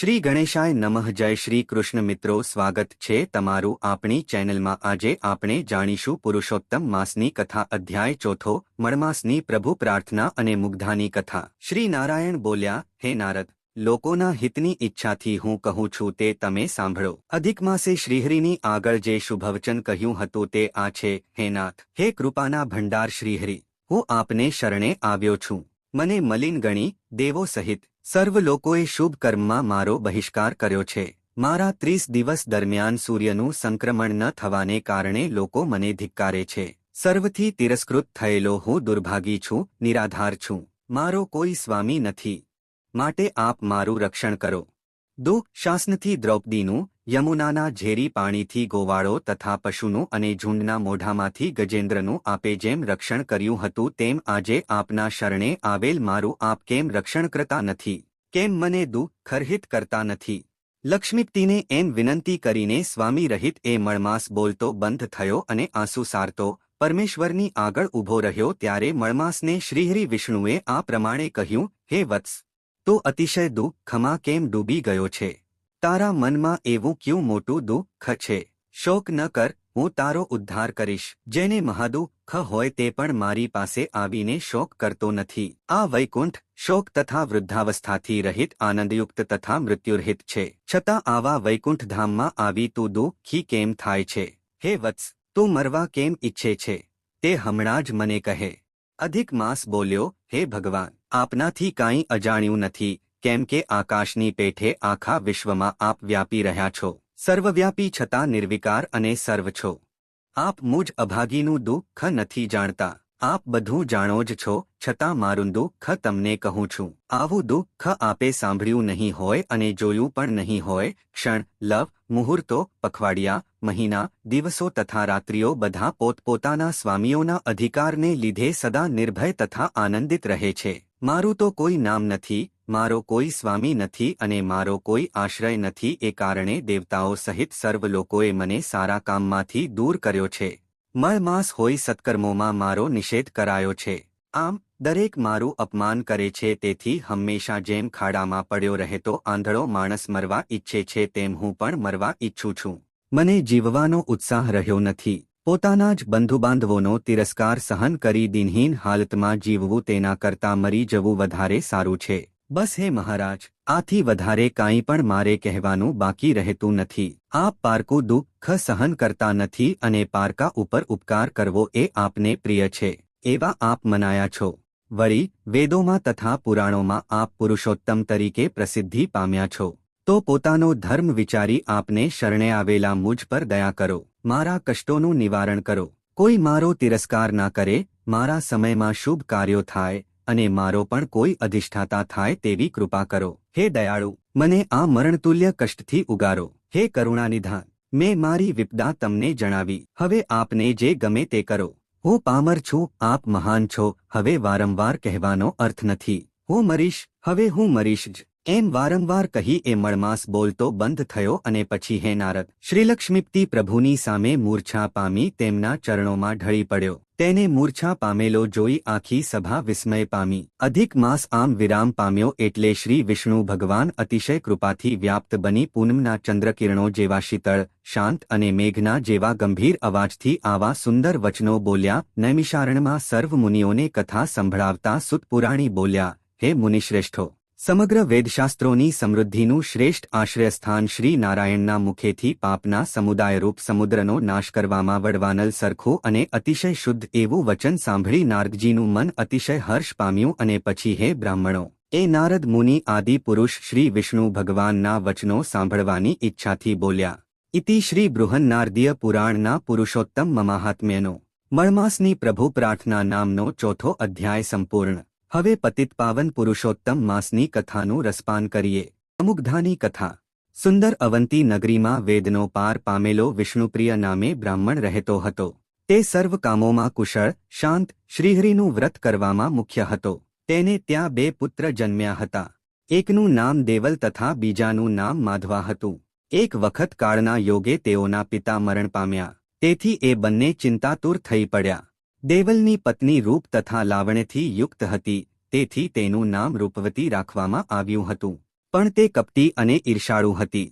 શ્રી ગણેશાય નમઃ. જય શ્રી કૃષ્ણ મિત્રો, સ્વાગત છે તમારું આપણી ચેનલમાં. આજે આપણે જાણીશું પુરુષોત્તમ માસની કથા, અધ્યાય ચોથો, મળમાસની પ્રભુ પ્રાર્થના અને મુગ્ધાની કથા. શ્રી નારાયણ બોલ્યા, હે નારદ, લોકોના હિતની ઈચ્છાથી હું કહું છું તે તમે સાંભળો. અધિક માસે શ્રીહરિની આગળ જે શુભવચન કહ્યું હતું તે આ છે. હે નાથ, હે કૃપાના ભંડાર શ્રીહરિ, હું આપને શરણે આવ્યો છું. મને મલિન ગણી દેવો સહિત સર્વ લોકોએ શુભ કર્મમાં મારો બહિષ્કાર કર્યો છે. મારા 30 દિવસ દરમિયાન સૂર્યનું સંક્રમણ ન થવાને કારણે લોકો મને ધિક્કારે છે. સર્વથી તિરસ્કૃત થયેલો હું દુર્ભાગી છું, નિરાધાર છું. મારો કોઈ સ્વામી નથી, માટે આપ મારું રક્ષણ કરો. શાસનથી દ્રૌપદીનું, યમુનાના ઝેરી પાણીથી ગોવાળો તથા પશુનું અને ઝૂંડના મોઢામાંથી ગજેન્દ્રનું આપે જેમ રક્ષણ કર્યું હતું તેમ આજે આપના શરણે આવેલ મારું આપ કેમ રક્ષણ કરતા નથી? કેમ મને દુઃખરહિત કરતા નથી? લક્ષ્મીપતિને એમ વિનંતી કરીને સ્વામી રહિત એ મળમાસ બોલતો બંધ થયો અને આંસુ સારતો પરમેશ્વરની આગળ ઊભો રહ્યો. ત્યારે મળમાસને શ્રીહરિ વિષ્ણુએ આ પ્રમાણે કહ્યું, હે વત્સ, તું અતિશય દુઃખમાં કેમ ડૂબી ગયો છે? તારા મનમાં એવું ક્યું મોટું દુઃખ છે? શોક ન કર, હું તારો ઉદ્ધાર કરીશ. જેને મહાદુઃખ હોય તે પણ મારી પાસે આવીને શોક કરતો નથી. આ વૈકુંઠ શોક તથા વૃદ્ધાવસ્થાથી રહિત, આનંદયુક્ત તથા મૃત્યુરહિત છે. છતાં આવા વૈકુંઠ ધામમાં આવી તું દુઃખી કેમ થાય છે? હે વત્સ, તું મરવા કેમ ઈચ્છે છે તે હમણાં જ મને કહે. અધિક માસ બોલ્યો, હે ભગવાન, આપનાથી કાંઈ અજાણ્યું નથી, કેમ કે આકાશની પેઠે આખા વિશ્વમાં આપ વ્યાપી રહ્યા છો. સર્વવ્યાપી છતાં નિર્વિકાર અને સર્વ છો. આપ મુજ અભાગીનું દુઃખ નથી જાણતા. આપ બધું જાણો જ છો, છતાં મારું દુઃખ તમને કહું છું. આવું દુઃખ આપે સાંભળ્યું નહીં હોય અને જોયું પણ નહીં હોય. ક્ષણ, લવ, મુહૂર્તો, પખવાડિયા, મહિના, દિવસો તથા રાત્રિઓ બધા પોતપોતાના સ્વામીઓના અધિકારને લીધે સદા નિર્ભય તથા આનંદિત રહે છે. મારું તો કોઈ નામ નથી, મારો કોઈ સ્વામી નથી અને મારો કોઈ આશ્રય નથી. એ કારણે દેવતાઓ સહિત સર્વ લોકોએ મને સારા કામમાંથી દૂર કર્યો છે. મળમાસ હોય સત્કર્મોમાં મારો નિષેધ કરાયો છે. આમ દરેક મારું અપમાન કરે છે. તેથી હંમેશા જેમ ખાડામાં પડ્યો રહેતો આંધળો માણસ મરવા ઈચ્છે છે તેમ હું પણ મરવા ઈચ્છું છું. મને જીવવાનો ઉત્સાહ રહ્યો નથી. પોતાના જ બંધુબાંધવોનો તિરસ્કાર સહન કરી દિનહીન હાલતમાં જીવવું તેના કરતાં મરી જવું વધારે સારું છે. બસ હે મહારાજ, આથી વધારે કાંઈ પણ મારે કહેવાનું બાકી રહેતું નથી. આપ પારકું દુઃખ સહન કરતા નથી અને પારકા ઉપર ઉપકાર કરવો એ આપને પ્રિય છે, એવા આપ મનાયા છો. વળી વેદોમાં તથા પુરાણોમાં આપ પુરુષોત્તમ તરીકે પ્રસિદ્ધિ પામ્યા છો. તો પોતાનો ધર્મ વિચારી આપને શરણે આવેલા મુજ પર દયા કરો. મારા કષ્ટોનું નિવારણ કરો. કોઈ મારો તિરસ્કાર ના કરે. મારા સમયમાં શુભ કાર્યો થાય અને મારો પણ કોઈ અધિષ્ઠાતા થાય તેવી કૃપા કરો. હે દયાળુ, મને આ મરણતુલ્ય કષ્ટથી ઉગારો. હે કરુણાનિધાન, મેં મારી વિપદા તમને જણાવી. હવે આપને જે ગમે તે કરો. હું પામર છું, આપ મહાન છો. હવે વારંવાર કહેવાનો અર્થ નથી. હું મરીશ, હવે હું મરીશ જ, એમ વારંવાર કહી એ મળમાસ બોલતો બંધ થયો અને પછી હે નારદ, શ્રીલક્ષ્મીપતિ પ્રભુની સામે મૂર્છા પામી તેમના ચરણોમાં ઢળી પડ્યો. તેને મૂર્છા પામેલો જોઈ આખી સભા વિસ્મય પામી. અધિક માસ આમ વિરામ પામ્યો એટલે શ્રી વિષ્ણુ ભગવાન અતિશય કૃપાથી વ્યાપ્ત બની પૂનમના ચંદ્રકિરણો જેવા શીતળ, શાંત અને મેઘના જેવા ગંભીર અવાજથી આવા સુંદર વચનો બોલ્યા. નૈમિષારણ્યમાં સર્વ મુનિઓને કથા સંભળાવતા સુતપુરાણી બોલ્યા, હે મુનિશ્રેષ્ઠો, સમગ્ર વેદશાસ્ત્રોની સમૃદ્ધિનું શ્રેષ્ઠ આશ્રયસ્થાન શ્રી નારાયણના મુખેથી પાપના સમુદાયરૂપ સમુદ્રનો નાશ કરવામાં વડવાનલ સરખું અને અતિશય શુદ્ધ એવું વચન સાંભળી નારદજીનું મન અતિશય હર્ષ પામ્યું. અને પછી હે બ્રાહ્મણો, એ નારદ મુનિ આદિ પુરુષ શ્રી વિષ્ણુ ભગવાનના વચનો સાંભળવાની ઈચ્છાથી બોલ્યા. ઇતિ શ્રી બૃહન્નારદીય પુરાણના પુરુષોત્તમ મહાત્મ્યનો મળમાસની પ્રભુ પ્રાર્થના નામનો ચોથો અધ્યાય સંપૂર્ણ. હવે પતિતપાવન પુરુષોત્તમ માસની કથાનું રસપાન કરીએ. મુગ્ધાની કથા. સુંદર અવંતી નગરીમાં વેદનો પાર પામેલો વિષ્ણુપ્રિય નામે બ્રાહ્મણ રહેતો હતો. તે સર્વ કામોમાં કુશળ, શાંત, શ્રીહરિનું વ્રત કરવામાં મુખ્ય હતો. તેને ત્યાં 2 પુત્ર જન્મ્યા હતા. એકનું નામ દેવલ તથા બીજાનું નામ માધવા હતું. એક વખત કાળના યોગે તેઓના પિતા મરણ પામ્યા. તેથી એ બંને ચિંતાતુર થઈ પડ્યા. દેવલની પત્ની રૂપ તથા લાવણ્યથી યુક્ત હતી, તેથી તેનું નામ રૂપવતી રાખવામાં આવ્યું હતું. પણ તે કપટી અને ઈર્ષાળુ હતી.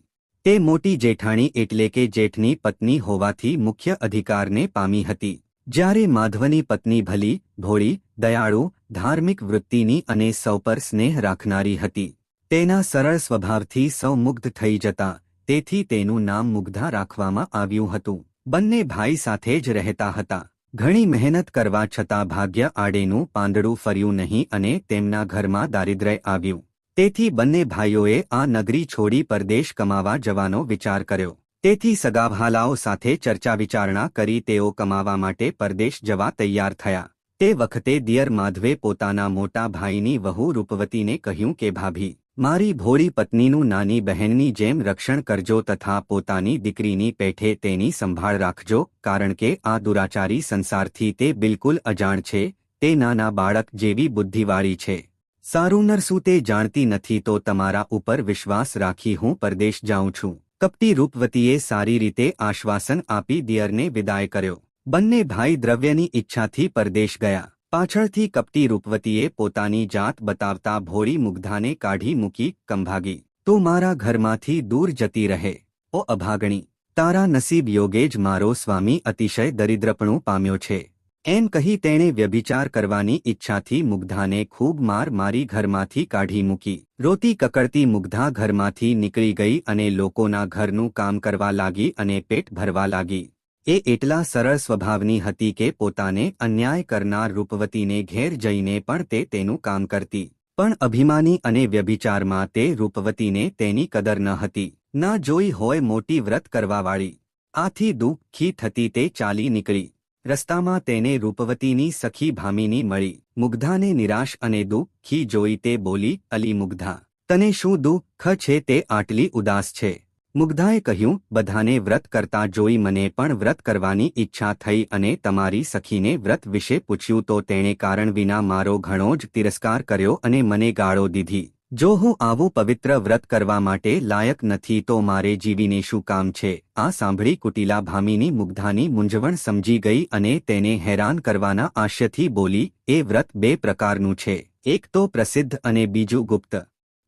તે મોટી જેઠાણી એટલે કે જેઠની પત્ની હોવાથી મુખ્ય અધિકારને પામી હતી. જ્યારે માધવની પત્ની ભલી, ભોળી, દયાળુ, ધાર્મિક વૃત્તિની અને સૌ પર સ્નેહ રાખનારી હતી. તેના સરળ સ્વભાવથી સૌ મુગ્ધ થઈ જતા, તેથી તેનું નામ મુગ્ધા રાખવામાં આવ્યું હતું. બંને ભાઈ સાથે જ રહેતા હતા. ઘણી મહેનત કરવા છતાં ભાગ્ય આડેનું પાંદડું ફર્યું નહીં અને તેમના ઘરમાં દારિદ્ર્ય આવ્યું. તેથી બંને ભાઈઓએ આ નગરી છોડી પરદેશ કમાવા જવાનો વિચાર કર્યો. તેથી સગાવ્હાલાઓ સાથે ચર્ચા વિચારણા કરી તેઓ કમાવા માટે પરદેશ જવા તૈયાર થયા. તે વખતે દિયર માધવે પોતાના મોટા ભાઈની વહુ રૂપવતીને કહ્યું કે ભાભી, મારી ભોળી પત્નીનું નાની બહેનની જેમ રક્ષણ કરજો તથા પોતાની દીકરીની પેઠે તેની સંભાળ રાખજો, કારણ કે આ દુરાચારી સંસારથી તે બિલકુલ અજાણ છે. તે નાના બાળક જેવી બુદ્ધિવાળી છે. સારું નરસું તે જાણતી નથી તો તમારા ઉપર વિશ્વાસ રાખી હું પરદેશ જાઉં છું. કપટી રૂપવતીએ સારી રીતે આશ્વાસન આપી દિયરને વિદાય કર્યો. બંને ભાઈ દ્રવ્યની ઈચ્છાથી પરદેશ ગયા. પાછળથી કપટી રૂપવતીએ પોતાની જાત બતાવતા ભોળી મુગ્ધાને કાઢી મૂકી કંભાગી. તું મારા ઘરમાંથી દૂર જતી રહે. ઓ અભાગણી, તારા નસીબ યોગે જ મારો સ્વામી અતિશય દરિદ્રપણું પામ્યો છે. એમ કહી તેણે વ્યભિચાર કરવાની ઈચ્છાથી મુગ્ધાને ખૂબ માર મારી ઘરમાંથી કાઢી મૂકી. રોતી કકડતી મુગ્ધા ઘરમાંથી નીકળી ગઈ અને લોકોના ઘરનું કામ કરવા લાગી અને પેટ ભરવા લાગી. એ એટલા સરળ સ્વભાવની હતી કે પોતાને અન્યાય કરનાર રૂપવતીને ઘેર જઈને પણ તે તેનું કામ કરતી. પણ અભિમાની અને વ્યભિચારમાં તે રૂપવતીને તેની કદર ન હતી. ના જોઈ હોય મોટી વ્રત કરવાવાળી. આથી દુઃખી થતી તે ચાલી નીકળી. રસ્તામાં તેને રૂપવતીની સખી ભામિની મળી. મુગ્ધાને નિરાશ અને દુઃખી જોઈ તે બોલી, અલી મુગ્ધા, તને શું દુઃખ છે તે આટલી ઉદાસ છે? મુગ્ધાએ કહ્યું, બધાને વ્રત કરતા જોઈ મને પણ વ્રત કરવાની ઈચ્છા થઈ અને તમારી સખીને વ્રત વિશે પૂછ્યું તો તેણે કારણ વિના મારો ઘણો જ તિરસ્કાર કર્યો અને મને ગાળો દીધી. જો હું આવું પવિત્ર વ્રત કરવા માટે લાયક નથી તો મારે જીવીને શું કામ છે? આ સાંભળી કુટિલા ભામિની મુગ્ધાની મૂંઝવણ સમજી ગઈ અને તેને હેરાન કરવાના આશયથી બોલી, એ વ્રત બે પ્રકારનું છે, એક તો પ્રસિદ્ધ અને બીજું ગુપ્ત.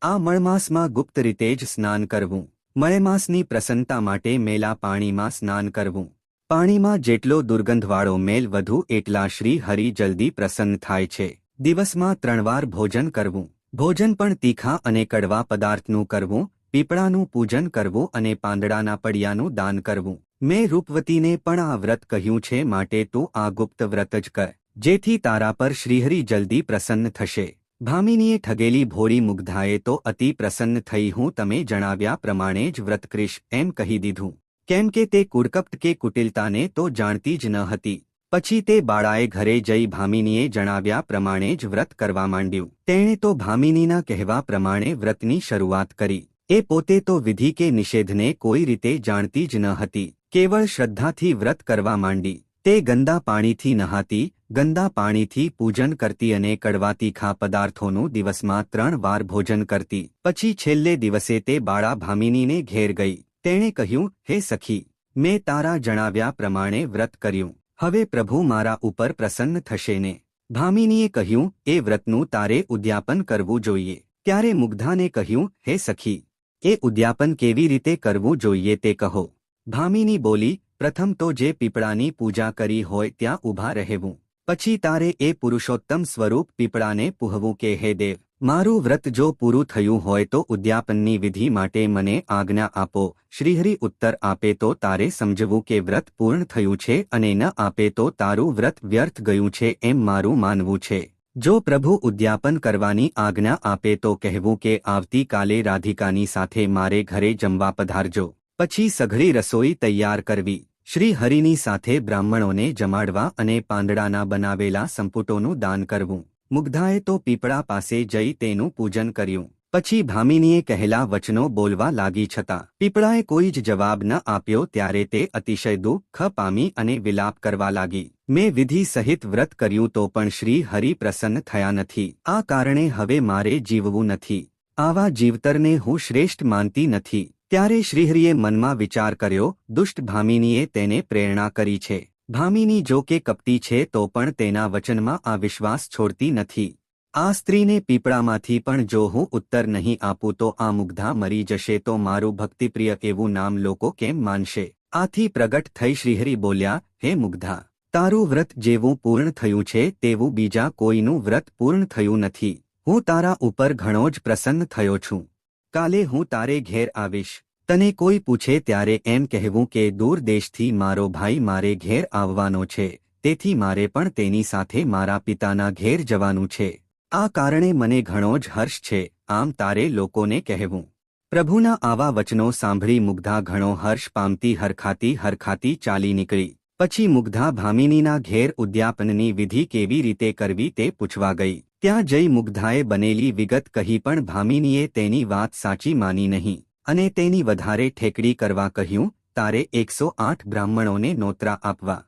આ મળમાસમાં ગુપ્ત રીતે જ સ્નાન કરવું. મળમાસની પ્રસન્નતા માટે મેલા પાણીમાં સ્નાન કરવું. પાણીમાં જેટલો દુર્ગંધવાળો મેલ વધુ એટલા શ્રી હરિ જલ્દી પ્રસન્ન થાય છે. દિવસમાં 3 વાર ભોજન કરવું. ભોજન પણ તીખા અને કડવા પદાર્થનું કરવું. પીપળાનું પૂજન કરવું અને પાંદડાના પડિયાનું દાન કરવું. મેં રૂપવતીને પણ આ વ્રત કહ્યું છે માટે તું આ ગુપ્ત વ્રત જ કર, જેથી તારા પર શ્રીહરિ જલ્દી પ્રસન્ન થશે. ભામિનીએ ઠગેલી ભોળી મુગ્ધાએ તો અતિ પ્રસન્ન થઈ. હું તમે જણાવ્યા પ્રમાણે જ વ્રત કરીશ એમ કહી દીધું. કેમ કે તે કુડકપટ કે કુટિલતાને તો જાણતી જ ન હતી. પછી તે બાળાએ ઘરે જઈ ભામિનીએ જણાવ્યા પ્રમાણે જ વ્રત કરવા માંડ્યું. તેણે તો ભામિનીના કહેવા પ્રમાણે વ્રતની શરૂઆત કરી. એ પોતે તો વિધિ કે નિષેધને કોઈ રીતે જાણતી જ ન હતી. કેવળ શ્રદ્ધાથી વ્રત કરવા માંડી. તે ગંદા પાણીથી નહાતી, ગંદા પાણીથી પૂજન કરતી અને કડવા તીખા પદાર્થોનું દિવસમાં 3 વાર ભોજન કરતી. પછી છેલ્લે દિવસે તે બાળા ભામિનીને ઘેર ગઈ. તેણે કહ્યું, હે સખી, મેં તારા જણાવ્યા પ્રમાણે વ્રત કર્યું. હવે પ્રભુ મારા ઉપર પ્રસન્ન થશે ને? ભામિનીએ કહ્યું, એ વ્રતનું તારે ઉદ્યાપન કરવું જોઈએ. ત્યારે મુગ્ધાને કહ્યું, હે સખી, એ ઉદ્યાપન કેવી રીતે કરવું જોઈએ તે કહો. ભામિની બોલી, પ્રથમ તો જે પીપળાની પૂજા કરી હોય ત્યાં ઊભા રહેવું. પછી તારે એ પુરુષોત્તમ સ્વરૂપ પીપળાને પૂહવું કે હે દેવ, મારું વ્રત જો પૂરું થયું હોય તો ઉદ્યાપનની વિધિ માટે મને આજ્ઞા આપો. શ્રીહરિ ઉત્તર આપે તો તારે સમજવું કે વ્રત પૂર્ણ થયું છે અને ન આપે તો તારું વ્રત વ્યર્થ ગયું છે એમ મારું માનવું છે. જો પ્રભુ ઉદ્યાપન કરવાની આજ્ઞા આપે તો કહેવું કે આવતીકાલે રાધિકાની સાથે મારે ઘરે જમવા પધારજો. પછી સઘળી રસોઈ તૈયાર કરવી. શ્રી હરિની સાથે બ્રાહ્મણોને જમાડવા અને પાંદડાના બનાવેલા સંપુટોનું દાન કરવું. મુગ્ધાએ તો પીપળા પાસે જઈ તેનું પૂજન કર્યું. પછી ભામિનીએ કહેલા વચનો બોલવા લાગી છતાં પીપળાએ કોઈ જ જવાબ ન આપ્યો ત્યારે તે અતિશય દુઃખ પામી અને વિલાપ કરવા લાગી. મેં વિધિ સહિત વ્રત કર્યું તો પણ શ્રી હરિ પ્રસન્ન થયા નથી. આ કારણે હવે મારે જીવવું નથી. આવા જીવતરને હું શ્રેષ્ઠ માનતી નથી. ત્યારે શ્રીહરિએ મનમાં વિચાર કર્યો, દુષ્ટ ભામિનીએ તેને પ્રેરણા કરી છે. ભામિની જો કે કપટી છે તો પણ તેના વચનમાં આ વિશ્વાસ છોડતી નથી. આ સ્ત્રીને પીપળામાંથી પણ જો હું ઉત્તર નહીં આપું તો આ મુગ્ધા મરી જશે તો મારું ભક્તિપ્રિય એવું નામ લોકો કેમ માનશે? આથી પ્રગટ થઈ શ્રીહરિ બોલ્યા, હે મુગ્ધા, તારું વ્રત જેવું પૂર્ણ થયું છે તેવું બીજા કોઈનું વ્રત પૂર્ણ થયું નથી. હું તારા ઉપર ઘણો જ પ્રસન્ન થયો છું. કાલે હું તારે ઘેર આવીશ. તને કોઈ પૂછે ત્યારે એમ કહેવું કે દૂર દેશથી મારો ભાઈ મારે ઘેર આવવાનો છે, તેથી મારે પણ તેની સાથે મારા પિતાના ઘેર જવાનું છે. આ કારણે મને ઘણો જ હર્ષ છે. આમ તારે લોકોને કહેવું. પ્રભુના આવા વચનો સાંભળી મુગ્ધા ઘણો હર્ષ પામતી હરખાતી ચાલી નીકળી. પછી મુગ્ધા ભામિનીના ઘેર ઉદ્યાપનની વિધિ કેવી રીતે કરવી તે પૂછવા ગઈ. ત્યાં જઈ મુગ્ધાએ બનેલી વિગત કહી પણ ભામિનીએ તેની વાત સાચી માની નહીં અને તેની વધારે ઠેકડી કરવા કહ્યું. તારે 108 બ્રાહ્મણોને નોતરા આપવા,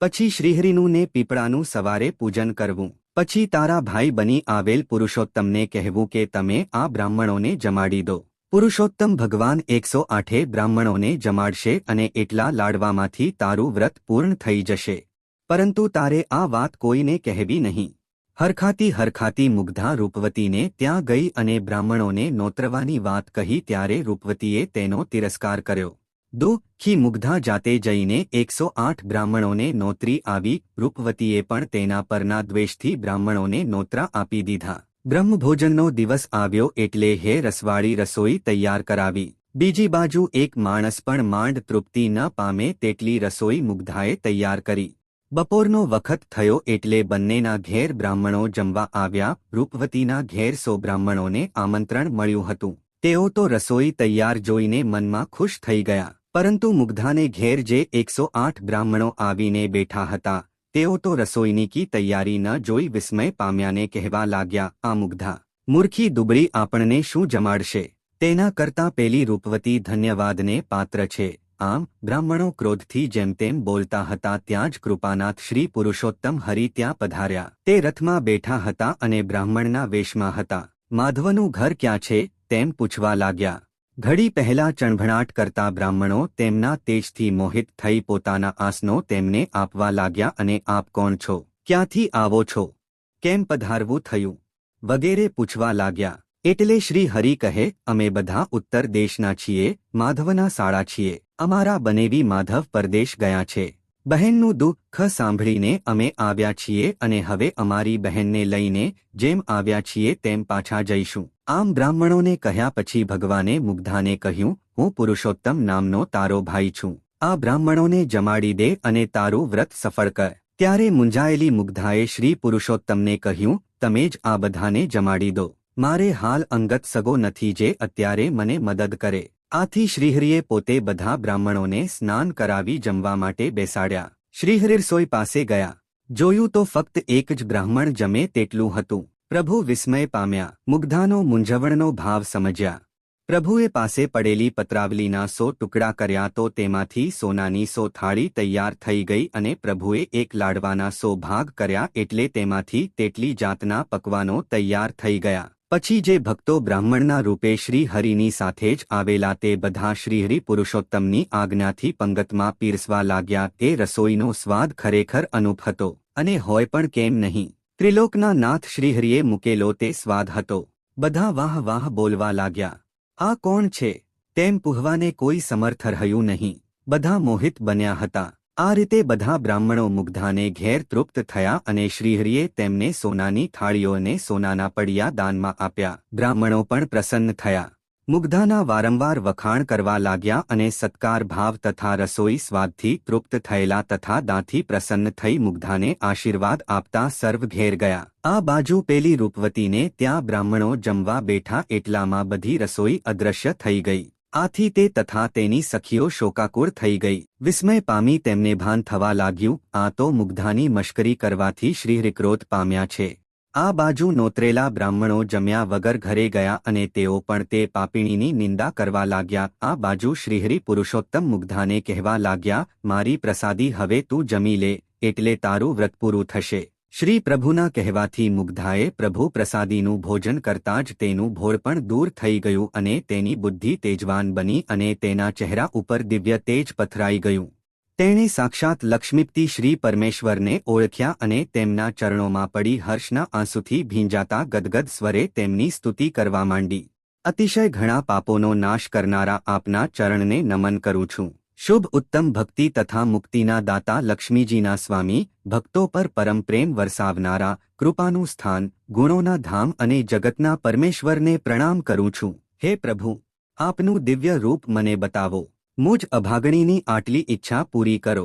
પછી શ્રીહરિનું ને પીપળાનું સવારે પૂજન કરવું, પછી તારા ભાઈ બની આવેલ પુરુષોત્તમને કહેવું કે તમે આ બ્રાહ્મણોને જમાડી દો. પુરુષોત્તમ ભગવાન 108 બ્રાહ્મણોને જમાડશે અને એટલા લાડવામાંથી તારું વ્રત પૂર્ણ થઈ જશે. પરંતુ તારે આ વાત કોઈને કહેવી નહીં. હરખાતી મુગ્ધા રૂપવતીને ત્યાં ગઈ અને બ્રાહ્મણોને નોતરવાની વાત કહી ત્યારે રૂપવતીએ તેનો તિરસ્કાર કર્યો. દુઃખી મુગ્ધા જાતે જઈને 108 બ્રાહ્મણોને નોતરી આવી. રૂપવતીએ પણ તેના પરના દ્વેષથી બ્રાહ્મણોને નોતરા આપી દીધા. બ્રહ્મભોજનનો દિવસ આવ્યો એટલે હે રસવાળી રસોઈ તૈયાર કરાવી. બીજી બાજુ એક માણસ પણ માંડ તૃપ્તિ ન પામે તેટલી રસોઈ મુગ્ધાએ તૈયાર કરી. બપોરનો વખત થયો એટલે બંનેના ઘેર બ્રાહ્મણો જમવા આવ્યા. રૂપવતીના ઘેર 100 બ્રાહ્મણોને આમંત્રણ મળ્યું હતું. તેઓ તો રસોઈ તૈયાર જોઈને મનમાં ખુશ થઈ ગયા, પરંતુ મુગ્ધાને ઘેર જે 108 બ્રાહ્મણો આવીને બેઠા હતા તેઓ તો રસોઈની કી તૈયારી ન જોઈ વિસ્મય પામ્યાને કહેવા લાગ્યા, આ મુગ્ધા મૂર્ખી દુબળી આપણને શું જમાડશે? તેના કરતાં પેલી રૂપવતી ધન્યવાદને પાત્ર છે. આમ બ્રાહ્મણો ક્રોધથી જેમ તેમ બોલતા હતા ત્યાં જ કૃપાનાથ શ્રી પુરુષોત્તમ હરિ ત્યાં પધાર્યા. તે રથમાં બેઠા હતા અને બ્રાહ્મણના વેશમાં હતા. માધવનું ઘર ક્યાં છે તેમ પૂછવા લાગ્યા. ઘડી પહેલા ચણભણાટ કરતા બ્રાહ્મણો તેમના તેજથી મોહિત થઈ પોતાના આસનો તેમને આપવા લાગ્યા અને આપ કોણ છો? ક્યાંથી આવો છો? કેમ પધારવું થયું? વગેરે પૂછવા લાગ્યા. એટલે શ્રી હરિ કહે, અમે બધા ઉત્તર દેશના છીએ, માધવના સાળા છીએ. અમારા બનેવી માધવ પરદેશ ગયા છે. બહેનનું દુઃખ સાંભળીને અમે આવ્યા છીએ અને હવે અમારી બહેનને લઈને જેમ આવ્યા છીએ તેમ પાછા જઈશું. આમ બ્રાહ્મણોને કહ્યા પછી ભગવાને મુગ્ધાને કહ્યું, હું પુરુષોત્તમ નામનો તારો ભાઈ છું. આ બ્રાહ્મણોને જમાડી દે અને તારું વ્રત સફળ કર. ત્યારે મૂંઝાયેલી મુગ્ધાએ શ્રી પુરુષોત્તમને કહ્યું, તમે જ આ બધાને જમાડી દો. મારે હાલ અંગત સગો નથી જે અત્યારે મને મદદ કરે. આથી શ્રીહરિએ પોતે બધા બ્રાહ્મણોને સ્નાન કરાવી જમવા માટે બેસાડ્યા. શ્રીહરિ રસોઈ પાસે ગયા. જોયું તો ફક્ત એક જ બ્રાહ્મણ જમે તેટલું હતું. પ્રભુ વિસ્મય પામ્યા. મુગ્ધાનો મૂંઝવણનો ભાવ સમજ્યા. પ્રભુએ પાસે પડેલી પત્રાવલીના 100 ટુકડા કર્યા તો તેમાંથી સોનાની 100 થાળી તૈયાર થઈ ગઈ અને પ્રભુએ એક લાડવાના 100 ભાગ કર્યા એટલે તેમાંથી તેટલી જાતના પકવાનો તૈયાર થઈ ગયા. પછી જે ભક્તો બ્રાહ્મણના રૂપે શ્રી હરિની સાથે જ આવેલા તે બધા શ્રીહરિ પુરુષોત્તમની આજ્ઞાથી પંગતમાં પીરસવા લાગ્યા. એ રસોઈનો સ્વાદ ખરેખર અનૂપ હતો અને હોય પણ કેમ નહીં. ત્રિલોકના નાથ શ્રીહરિએ મૂકેલો તે સ્વાદ હતો. બધા વાહ વાહ બોલવા લાગ્યા. આ કોણ છે તેમ પૂહવાને કોઈ સમર્થ રહ્યું નહીં. બધા મોહિત બન્યા હતા. આ રીતે બધા બ્રાહ્મણો મુગ્ધાને ઘેર તૃપ્ત થયા અને શ્રીહરિએ તેમને સોનાની થાળીઓને સોનાના પડિયા દાનમાં આપ્યા. બ્રાહ્મણો પણ પ્રસન્ન થયા. મુગ્ધાના વારંવાર વખાણ કરવા લાગ્યા અને સત્કાર ભાવ તથા રસોઈ સ્વાદથી તૃપ્ત થયેલા તથા દાંથી પ્રસન્ન થઈ મુગ્ધાને આશીર્વાદ આપતા સર્વ ઘેર ગયા. આ બાજુ પેલી રૂપવતીને ત્યાં બ્રાહ્મણો જમવા બેઠા એટલામાં બધી રસોઈ અદૃશ્ય થઈ ગઈ. આથી તે તથા તેની સખીઓ શોકાકુળ થઈ ગઈ. વિસ્મય પામી તેમને ભાન થવા લાગ્યું, આ તો મુગ્ધાની મશ્કરી કરવાથી શ્રીહરિ ક્રોધ પામ્યા છે. આ બાજુ નોતરેલા બ્રાહ્મણો જમ્યા વગર ઘરે ગયા અને તેઓ પણ તે પાપીણીની નિંદા કરવા લાગ્યા. આ બાજુ શ્રીહરિ પુરુષોત્તમ મુગ્ધાને કહેવા લાગ્યા, મારી પ્રસાદી હવે તું જમી લે એટલે તારું વ્રત પૂરું થશે. શ્રી પ્રભુના કહેવાથી મુગ્ધાએ પ્રભુ પ્રસાદીનું ભોજન કરતાં જ તેનું ભોળ પણ દૂર થઈ ગયું અને તેની બુદ્ધિ તેજવાન બની અને તેના ચહેરા ઉપર દિવ્ય તેજ પથરાઈ ગયું. તેણે સાક્ષાત લક્ષ્મીપતિ શ્રી પરમેશ્વરને ઓળખ્યા અને તેમના ચરણોમાં પડી હર્ષના આંસુથી ભીંજાતા ગદગદ સ્વરે તેમની સ્તુતિ કરવા માંડી. અતિશય ઘણા પાપોનો નાશ કરનારા આપના ચરણને નમન કરું છું. શુભ ઉત્તમ ભક્તિ તથા મુક્તિના દાતા લક્ષ્મીજીના સ્વામી, ભક્તો પર પરમ પ્રેમ વરસાવનારા, કૃપાનું સ્થાન, ગુણોના ધામ અને જગતના પરમેશ્વરને પ્રણામ કરું છું. હે પ્રભુ, આપનું દિવ્ય રૂપ મને બતાવો. મુજ અભાગણીની આટલી ઈચ્છા પૂરી કરો.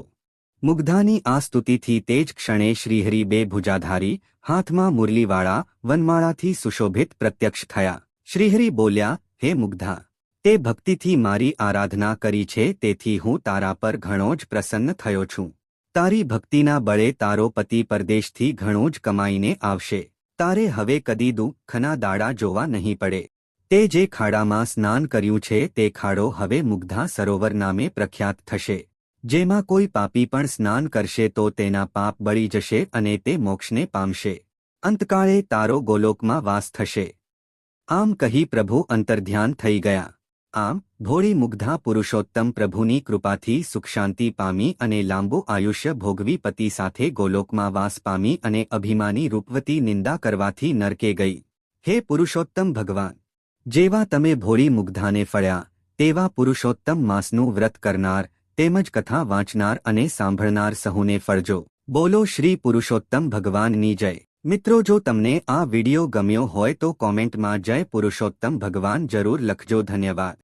મુગ્ધાની આ સ્તુતિથી તે જ ક્ષણે શ્રીહરિ બે ભુજાધારી, હાથમાં મુરલીવાળા, વનમાળાથી સુશોભિત પ્રત્યક્ષ થયા. શ્રીહરિ બોલ્યા, હે મુગ્ધા, તે ભક્તિથી મારી આરાધના કરી છે, તેથી હું તારા પર ઘણો જ પ્રસન્ન થયો છું. તારી ભક્તિના બળે તારો પતિ પરદેશથી ઘણું જ કમાઈને આવશે. તારે હવે કદી દુઃખના દાડા જોવા નહીં પડે. તે જે ખાડામાં સ્નાન કર્યું છે તે ખાડો હવે મુગ્ધા સરોવર નામે પ્રખ્યાત થશે. જેમાં કોઈ પાપી પણ સ્નાન કરશે તો તેના પાપ બળી જશે અને તે મોક્ષને પામશે. અંતકાળે તારો ગોલોકમાં વાસ થશે. આમ કહી પ્રભુ અંતર્ધ્યાન થઈ ગયા. આમ ભોળી મુગ્ધા પુરુષોત્તમ પ્રભુની કૃપાથી સુખશાંતિ પામી અને લાંબુ આયુષ્ય ભોગવી પતિ સાથે ગોલોકમાં વાસ પામી અને અભિમાની રૂપવતી નિંદા કરવાથી નરકે ગઈ. હે પુરુષોત્તમ ભગવાન, જેવા તમે ભોળી મુગ્ધાને ફળ્યા, તેવા પુરુષોત્તમ માસનું વ્રત કરનાર તેમજ કથા વાંચનાર અને સાંભળનાર સહુને ફળજો. બોલો શ્રી પુરુષોત્તમ ભગવાનની જય. મિત્રો, જો તમને આ વિડિયો ગમ્યો હોય તો કોમેન્ટમાં જય પુરુષોત્તમ ભગવાન જરૂર લખજો. ધન્યવાદ.